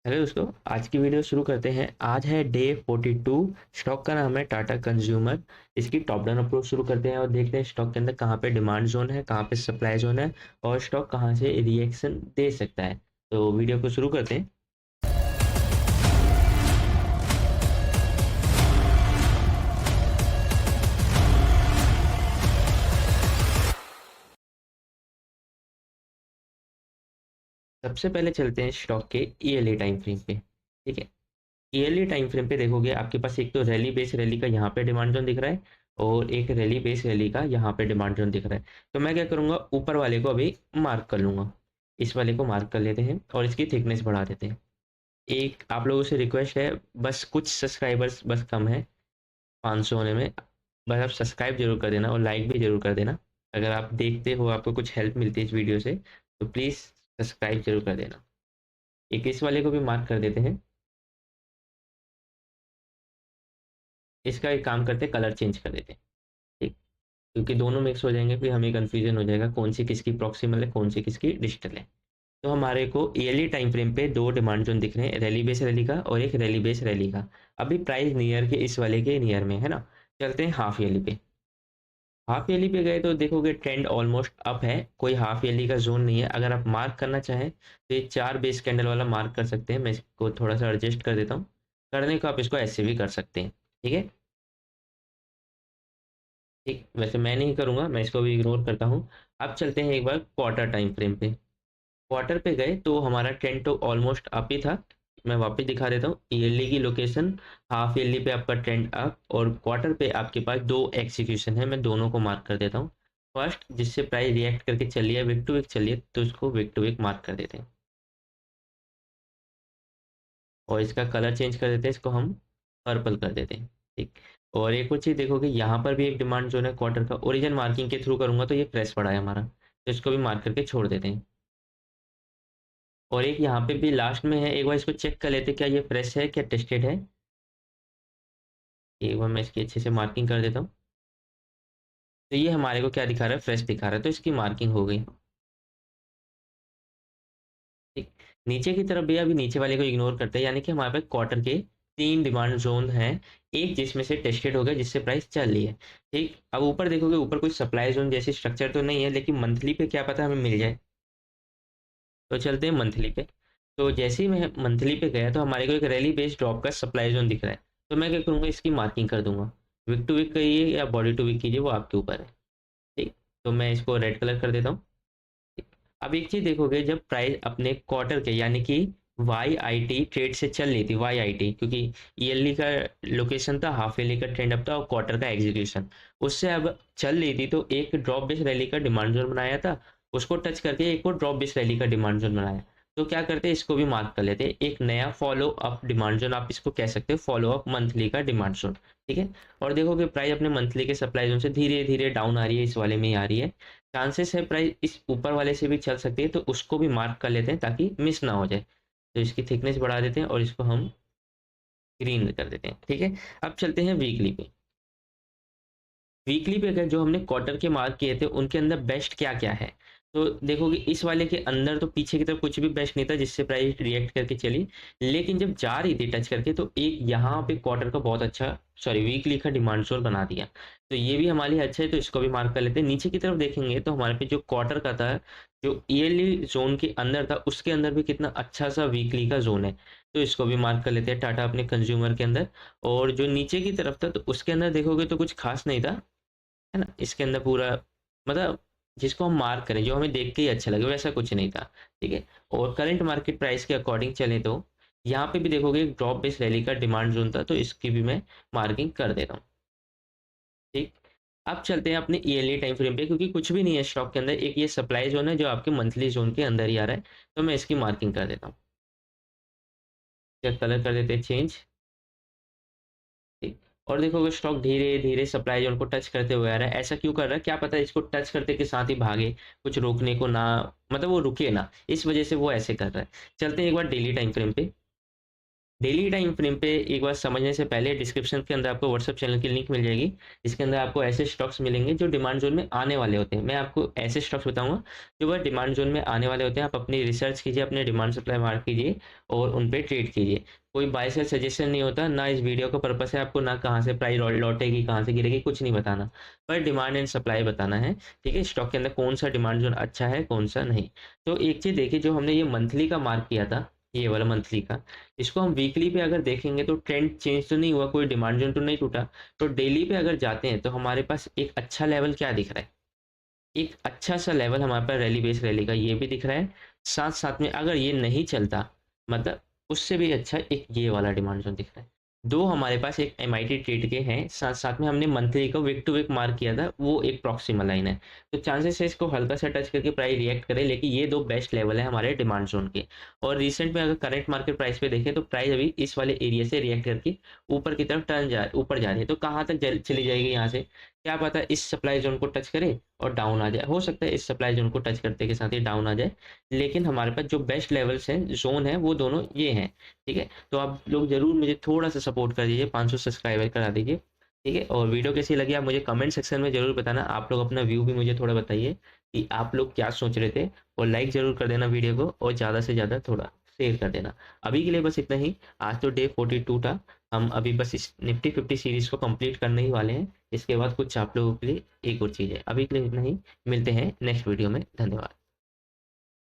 Hello दोस्तों, आज की वीडियो शुरू करते हैं। आज है डे 42। स्टॉक का नाम है टाटा कंज्यूमर। इसकी टॉप डाउन अप्रोच शुरू करते हैं और देखते हैं स्टॉक के अंदर कहाँ पे डिमांड जोन है, कहाँ पे सप्लाई जोन है और स्टॉक कहाँ से रिएक्शन दे सकता है। तो वीडियो को शुरू करते हैं। सबसे पहले चलते हैं स्टॉक के ईयरली टाइम फ्रेम पे। ठीक है, ईयरली टाइम फ्रेम पे देखोगे आपके पास एक तो रैली बेस रैली का यहाँ पे डिमांड जोन दिख रहा है और एक रैली बेस रैली का यहाँ पे डिमांड जोन दिख रहा है। तो मैं क्या करूँगा, ऊपर वाले को अभी मार्क कर लूँगा। इस वाले को मार्क कर लेते हैं और इसकी थिकनेस बढ़ा देते हैं। एक आप लोगों से रिक्वेस्ट है, बस कुछ सब्सक्राइबर्स बस कम है 500 होने में। बस आप सब्सक्राइब जरूर कर देना और लाइक भी जरूर कर देना। अगर आप देखते हो आपको कुछ हेल्प मिलती है इस वीडियो से तो प्लीज़ सब्सक्राइब जरूर कर देना। एक इस वाले को भी मार्क कर देते हैं। इसका एक काम करते हैं, कलर चेंज कर देते हैं। ठीक, क्योंकि दोनों मिक्स हो जाएंगे फिर हमें कंफ्यूजन हो जाएगा कौन सी किसकी प्रॉक्सिमल है कौन सी किसकी डिजिटल है। तो हमारे को ईयरली टाइम फ्रेम पे दो डिमांड जोन दिख रहे हैं, रैली बेस रैली का और एक रैली बेस रैली का। अभी प्राइस नियर के इस वाले के नियर में है ना। चलते हैं हाफ ईयरली पे। हाफ ईयरली पे गए तो देखोगे ट्रेंड ऑलमोस्ट अप है, कोई हाफ ईयरली का जोन नहीं है। अगर आप मार्क करना चाहें तो ये 4 बेस कैंडल वाला मार्क कर सकते हैं। मैं इसको थोड़ा सा एडजस्ट कर देता हूँ। करने को आप इसको ऐसे भी कर सकते हैं। ठीक है, ठीक, वैसे मैं नहीं करूँगा, मैं इसको भी इग्नोर करता हूँ। अब चलते हैं एक बार क्वार्टर टाइम फ्रेम पे। क्वार्टर पे गए तो हमारा ट्रेंड तो ऑलमोस्ट अप ही था। मैं वापस दिखा देता हूँ ईयरली की लोकेशन। हाफ ईयरली पे आपका ट्रेंड अप और क्वार्टर पे आपके पास दो एग्जीक्यूशन है, मैं दोनों को मार्क कर देता हूँ। फर्स्ट जिससे प्राइस रिएक्ट करके चलिए है विक टू विक चलिए तो उसको विक टू विक मार्क कर देते हैं और इसका कलर चेंज कर देते हैं, इसको हम पर्पल कर देते हैं। ठीक, और एक और चीज़ देखोगे यहाँ पर भी एक डिमांड जोन है क्वार्टर का, ओरिजिन मार्किंग के थ्रू करूंगा तो ये प्रेस पड़ा है हमारा, तो इसको भी मार्क करके छोड़ देते हैं। और एक यहाँ पे भी लास्ट में है, एक बार इसको चेक कर लेते हैं क्या ये फ्रेश है क्या टेस्टेड है। एक बार मैं इसकी अच्छे से मार्किंग कर देता हूँ। तो ये हमारे को क्या दिखा रहा है, फ्रेश दिखा रहा है, तो इसकी मार्किंग हो गई। ठीक, नीचे की तरफ भी अभी नीचे वाले को इग्नोर करते हैं, यानी कि हमारे पास क्वार्टर के 3 डिमांड जोन हैं। एक जिसमें से टेस्टेड हो गया जिससे प्राइस चल रही है। ठीक, अब ऊपर देखोगे ऊपर कोई सप्लाई जोन जैसी स्ट्रक्चर तो नहीं है, लेकिन मंथली पे क्या पता हमें मिल जाए। तो चलते हैं मंथली पे। तो जैसे ही मैं मंथली पे गया तो हमारे को एक रैली बेस्ड ड्रॉप का सप्लाई जोन दिख रहा है। तो मैं क्या करूँगा, इसकी मार्किंग कर दूंगा। विक टू विक करिए या बॉडी टू विक कीजिए, वो आपके ऊपर है। ठीक, तो मैं इसको रेड कलर कर देता हूँ। ठीक, अब एक चीज़ देखोगे, जब प्राइस अपने क्वार्टर के यानी कि वाई आई टी ट्रेड से चल रही थी, वाई आई टी क्योंकि ईयरली का लोकेशन था, हाफ ईयरली का ट्रेंड अप था और क्वार्टर का एग्जीक्यूशन उससे अब चल रही थी, तो एक ड्रॉप बेस रैली का डिमांड जोन बनाया था। उसको टच करके एक और ड्रॉप बेस रैली का डिमांड जोन बनाया। तो क्या करते हैं, इसको भी मार्क कर लेते हैं, एक नया फॉलो अप डिमांड जोन आप इसको कह सकते हो, फॉलो अप मंथली का डिमांड जोन। ठीक है, और देखोगे प्राइस अपने मंथली के सप्लाई जोन से धीरे धीरे डाउन आ रही है, इस वाले में ही आ रही है। चांसेस है प्राइस इस ऊपर वाले से भी चल सकती है, तो उसको भी मार्क कर लेते हैं ताकि मिस ना हो जाए। तो इसकी थिकनेस बढ़ा देते हैं और इसको हम ग्रीन कर देते हैं। ठीक है, अब चलते हैं वीकली पे। वीकली पे अगर जो हमने क्वार्टर के मार्क किए थे उनके अंदर बेस्ट क्या क्या है, तो देखोगे इस वाले के अंदर तो पीछे की तरफ कुछ भी बेस्ट नहीं था जिससे प्राइस रिएक्ट करके चली। लेकिन जब जा रही थी टच करके तो एक यहाँ पे क्वार्टर का बहुत अच्छा, सॉरी वीकली का डिमांड जोन बना दिया। तो ये भी हमारे लिए अच्छा है, तो इसको भी मार्क कर लेते हैं। नीचे की तरफ देखेंगे तो हमारे पे जो क्वार्टर का था, जो ईयरली जोन के अंदर था, उसके अंदर भी कितना अच्छा सा वीकली का जोन है। तो इसको भी मार्क कर लेते हैं टाटा अपने कंज्यूमर के अंदर। और जो नीचे की तरफ था तो उसके अंदर देखोगे तो कुछ खास नहीं था, है ना। इसके अंदर पूरा मतलब जिसको हम मार्क करें जो हमें देख के ही अच्छा लगे वैसा कुछ नहीं था। ठीक है, और करंट मार्केट प्राइस के अकॉर्डिंग चले तो यहाँ पे भी देखोगे एक ड्रॉप बेस रैली का डिमांड जोन था, तो इसकी भी मैं मार्किंग कर देता हूँ। ठीक, अब चलते हैं अपने ईयरली टाइम फ्रेम पे, क्योंकि कुछ भी नहीं है स्टॉक के अंदर, एक ये सप्लाई जोन है जो आपके मंथली जोन के अंदर ही आ रहा है। तो मैं इसकी मार्किंग कर देता हूँ। कलर कर देते हैं चेंज। ठीक, और देखोगे स्टॉक धीरे धीरे सप्लाई जोन को टच करते हुए आ रहा है। ऐसा क्यों कर रहा है क्या पता, इसको टच करते के साथ ही भागे, कुछ रोकने को ना, मतलब वो रुके ना, इस वजह से वो ऐसे कर रहा है। चलते हैं एक बार डेली टाइम फ्रेम पे। डेली टाइम फ्रेम पे एक बार समझने से पहले डिस्क्रिप्शन के अंदर आपको व्हाट्सएप चैनल की लिंक मिल जाएगी, जिसके अंदर आपको ऐसे स्टॉक्स मिलेंगे जो डिमांड जोन में आने वाले होते हैं। मैं आपको ऐसे स्टॉक्स बताऊंगा जो वह डिमांड जोन में आने वाले होते हैं। आप अपनी रिसर्च कीजिए, अपने डिमांड सप्लाई मार्क कीजिए और उन पे ट्रेड कीजिए। कोई बाय सेल सजेशन नहीं होता, ना इस वीडियो का पर्पस है आपको ना कहाँ से प्राइस लौटेगी कहाँ से गिरेगी कुछ नहीं बताना, पर डिमांड एंड सप्लाई बताना है। ठीक है, स्टॉक के अंदर कौन सा डिमांड जोन अच्छा है कौन सा नहीं। तो एक चीज़ देखिए, जो हमने ये मंथली का मार्क किया था, ये वाला मंथली का, इसको हम वीकली पे अगर देखेंगे तो ट्रेंड चेंज तो नहीं हुआ, कोई डिमांड जोन तो नहीं टूटा। तो डेली पे अगर जाते हैं तो हमारे पास एक अच्छा लेवल क्या दिख रहा है, एक अच्छा सा लेवल हमारे पास रैली बेस रैली का ये भी दिख रहा है। साथ साथ में अगर ये नहीं चलता, मतलब उससे भी अच्छा एक ये वाला डिमांड जोन दिख रहा है। दो हमारे पास एक एमआईटी ट्रेड के हैं, साथ साथ में हमने मंथली का वीक टू वीक मार्क किया था, वो एक प्रॉक्सिमल लाइन है। तो चांसेस है इसको हल्का सा टच करके प्राइस रिएक्ट करे, लेकिन ये दो बेस्ट लेवल है हमारे डिमांड जोन के। और रिसेंट में अगर करंट मार्केट प्राइस पे देखें तो प्राइस अभी इस वाले एरिया से रिएक्ट करके ऊपर की तरफ ऊपर जा रही है। तो कहाँ तक चली जाएगी यहाँ से, क्या पता इस सप्लाई जोन को टच करे और डाउन आ जाए। हो सकता है इस सप्लाई जोन को टच करते के साथ ही डाउन आ जाए, लेकिन हमारे पास जो बेस्ट लेवल्स हैं जोन है वो दोनों ये हैं। ठीक है, तो आप लोग जरूर मुझे थोड़ा सा सपोर्ट कर दीजिए, 500 सब्सक्राइबर करा दीजिए। ठीक है, और वीडियो कैसी लगी आप मुझे कमेंट सेक्शन में जरूर बताना। आप लोग अपना व्यू भी मुझे थोड़ा बताइए कि आप लोग क्या सोच रहे थे, और लाइक जरूर कर देना वीडियो को, और ज़्यादा से ज़्यादा थोड़ा शेयर कर देना। अभी के लिए बस इतना ही। आज तो डे 42 था, हम अभी बस इस निफ्टी 50 सीरीज को कंप्लीट करने ही वाले हैं। इसके बाद कुछ आप लोगों के लिए एक और चीज़ है। अभी के लिए इतना ही, मिलते हैं नेक्स्ट वीडियो में। धन्यवाद।